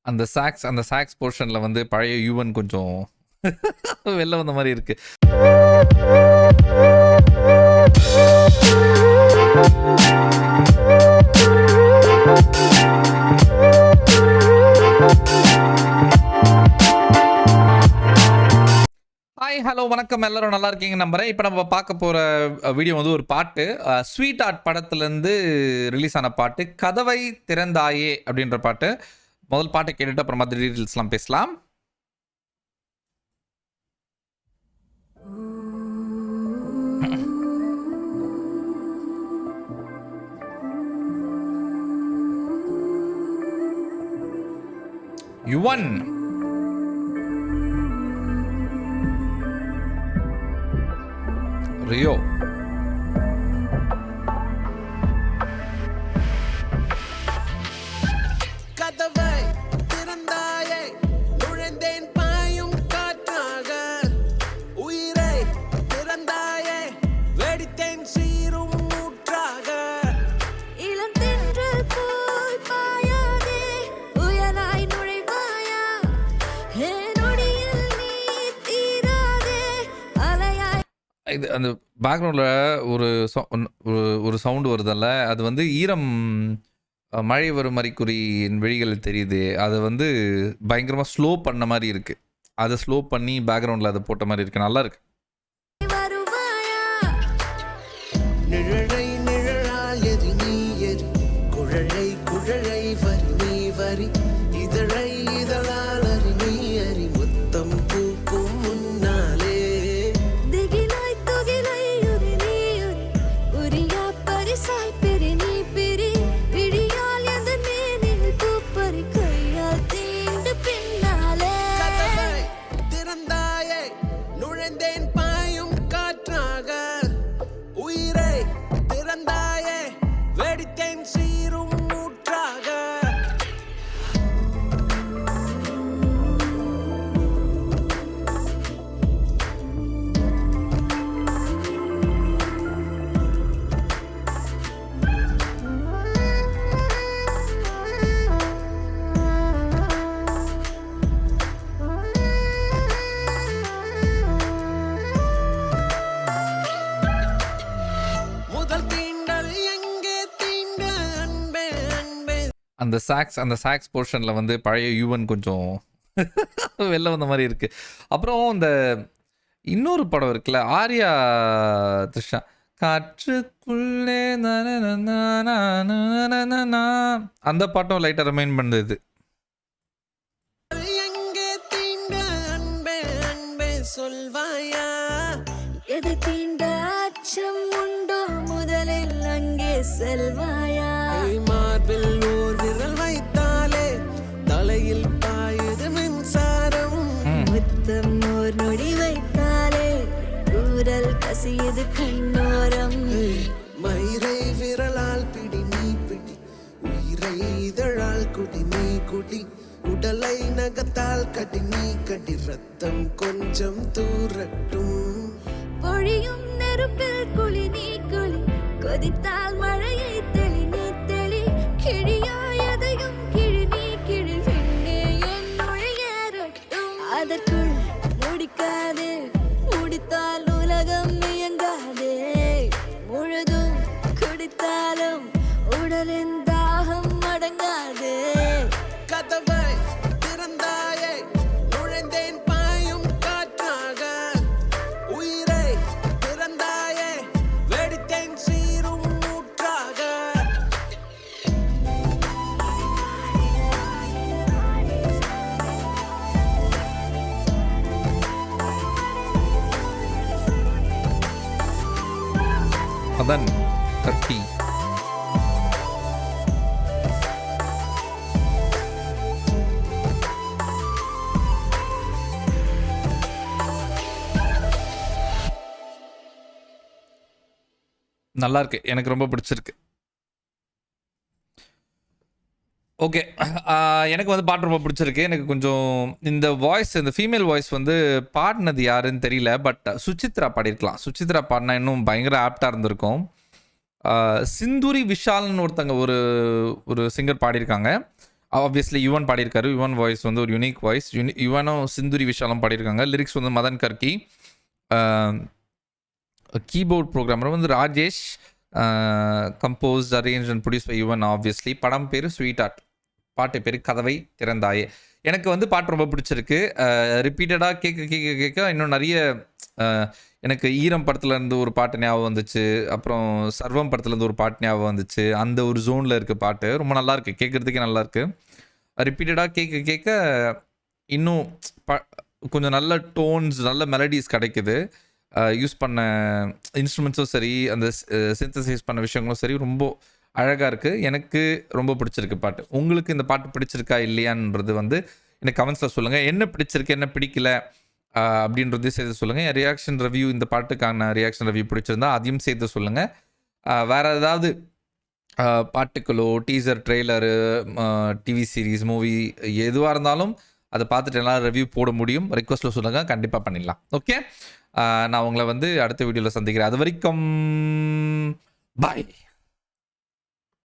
அந்த சாக்ஸ் போர்ஷன்ல வந்து பழைய யுவன் கொஞ்சம் வெளில வந்த மாரி இருக்கு. ஹாய், ஹலோ, வணக்கம். எல்லாரும் நல்லா இருக்கீங்கன்னு நம்புறேன். இப்போ நம்ம பார்க்க போற வீடியோ வந்து ஒரு பாட்டு. ஸ்வீட் ஆர்ட் படத்துலேருந்து ரிலீஸ் ஆன பாட்டு. கதவை திறந்தாயே அப்படின்ற பாட்டு. முதல் பாட்டை கேட்டுட்டு அப்புறமா டீட்டெயில்ஸ்லாம் பேசலாம். யுவன் ரியோ கதவை திறந்தாயே நுழைந்தேன் பாயும் காற்றாக உயிரை திறந்தாயே வெடித்தேன் சீரும் ஊற்றாக இளந்தென்றல் போல் பாயாதே உயராய் நுழைவாயா நொடியில் நீ தீராதே அலையாய். இது அந்த பேக்ரவுண்டில் ஒரு சவுண்டு வருதல்ல, அது வந்து ஈரம் மழை வரும் அறிகுறியின் விழிகள் தெரியுது. அது வந்து பயங்கரமாக ஸ்லோ பண்ண மாதிரி இருக்குது. அதை ஸ்லோ பண்ணி பேக்ரவுண்டில் அதை போட்ட மாதிரி இருக்குது. நல்லா இருக்கு. வருவாயா நிழலை நிழலால் எரி நீ எரி குழலை குழலை வரி நீ வரி இதழை இதழால் அறி நீ அறி முத்தம் பூக்கும் முன்னாலே திகிலாய் துகிலை உரி நீ உரி உரியா பரிசாய் பெரி நீ பெரி விழியால் எந்த மேனில் பூப்பறி கையால் தீண்டு பின்னாலே கதவை திறந்தாயே நுழைந்தேன் பாயும் காற்றாக உயிரை திறந்தாயே வெடித்தேன் சீரும் ஊற்றாக முதல் தீண்டல் எங்கே தீண்ட அன்பே அன்பே அந்த சாக்ஸ் போர்ஷனில் வந்து பழைய யுவன் கொஞ்சம் வெளில வந்த மாதிரி இருக்குது. அப்புறம் இந்த இன்னொரு படம் இருக்குல்ல, ஆர்யா த்ரிஷா, காற்றுக்குள்ளே அந்த பாட்டும் லைட்டாக ரிமைண்ட் பண்ணுது. எங்கே தீண்ட அன்பே அன்பே சொல்வாயா எது தீண்ட அச்சம் உண்டோ முதலில் அங்கே செல்வாயா மார்பில் ஓர் விரல் வைத்தாலே தலையில் பாயுது மின்சாரம் முத்தம் ஓர் நொடி வைத்தாலே ஊரல் கசியது கண்ணோரம் மயிரை விரலால் பிடி நீ பிடி உயிரை இதழால் குடி நீ குடி உடலை நகத்தால் கடி நீ கடி ரத்தம் கொஞ்சம் தூரட்டும் பொழியும் நெருப்பில் குளி நீ குளி கொதித்தால் மழையை தெளி நீ தெளி கிழியாய் எதையும் கிழி நீ கிழி விண்ணே என்னுள் ஏறட்டும் அதற்குள் முடிக்காதே முடித்தால் உலகம் இயங்காதே முழுதும் குடித்தாலும் உடலின் தாகம் அடங்காதே கதவை திறந்தாயே நுழைந்தேன் பாயும் காற்றாக உயிரை திறந்தாயே வெடித்தேன் சீரும் ஊற்றாக அதான் கட்டி. நல்லா இருக்கு, எனக்கு ரொம்ப பிடிச்சிருக்கு. ஓகே, எனக்கு வந்து பாட்டு ரொம்ப பிடிச்சிருக்கு. எனக்கு கொஞ்சம் இந்த வாய்ஸ், இந்த ஃபீமேல் வாய்ஸ் வந்து பாடினது யாருன்னு தெரியல, பட் சுசித்ரா பாடியிருக்கலாம். சுசித்ரா பாடினா இன்னும் பயங்கர ஆப்டாக இருந்திருக்கும். சிந்துரி விஷால்னு ஒருத்தங்க ஒரு சிங்கர் பாடியிருக்காங்க. ஆப்வியஸ்லி யுவன் பாடியிருக்காரு. யுவன் வாய்ஸ் வந்து ஒரு யூனிக் வாய்ஸ். யுவனும் சிந்துரி விஷாலும் பாடியிருக்காங்க. லிரிக்ஸ் வந்து மதன் கர்கி. கீபோர்ட் ப்ரோக்ராமர் வந்து Rajesh. Compose, arrange and produce by Yuvan obviously. படம் பேர் ஸ்வீட் ஆர்ட். பாட்டு பேர் கதவை திறந்தாயே. எனக்கு வந்து பாட்டு ரொம்ப பிடிச்சிருக்கு. ரிப்பீட்டடாக கேட்க கேட்க கேட்க இன்னும் நிறைய எனக்கு ஈரம் படத்துலேருந்து ஒரு பாட்டு ஞாபகம் வந்துச்சு. அப்புறம் சர்வம் படத்துலேருந்து ஒரு பாட்டு ஞாபகம் வந்துச்சு. அந்த ஒரு ஜோனில் இருக்க பாட்டு ரொம்ப நல்லாயிருக்கு, கேட்குறதுக்கே நல்லாயிருக்கு. ரிப்பீட்டடாக கேட்க கேட்க இன்னும் கொஞ்சம் நல்ல டோன்ஸ், நல்ல மெலடிஸ் கிடைக்குது. யூஸ் பண்ண இன்ஸ்ட்ருமெண்ட்ஸும் சரி, அந்த சிந்தசைஸ் பண்ண விஷயங்களும் சரி, ரொம்ப அழகாக இருக்குது. எனக்கு ரொம்ப பிடிச்சிருக்கு பாட்டு. உங்களுக்கு இந்த பாட்டு பிடிச்சிருக்கா இல்லையான்றது வந்து எனக்கு கமெண்ட்ஸில் சொல்லுங்கள். என்ன பிடிச்சிருக்கு, என்ன பிடிக்கல அப்படின்றதையும் சேர்த்து சொல்லுங்கள். என் ரியாக்ஷன் ரிவ்யூ, இந்த பாட்டுக்கான ரியாக்ஷன் ரிவ்யூ பிடிச்சிருந்தா அதையும் சேர்த்து சொல்லுங்கள். வேறு ஏதாவது பாட்டுக்களோ, teaser, trailer, TV series, movie எதுவாக இருந்தாலும் அதை பார்த்துட்டு என்னால் ரிவ்யூ போட முடியும். ரிக்வஸ்ட்டில் சொல்லுங்கள், கண்டிப்பாக பண்ணிடலாம். ஓகே, நான் உங்களை வந்து அடுத்த வீடியோவில் சந்திக்கிறேன். அது வரைக்கும் பாய்.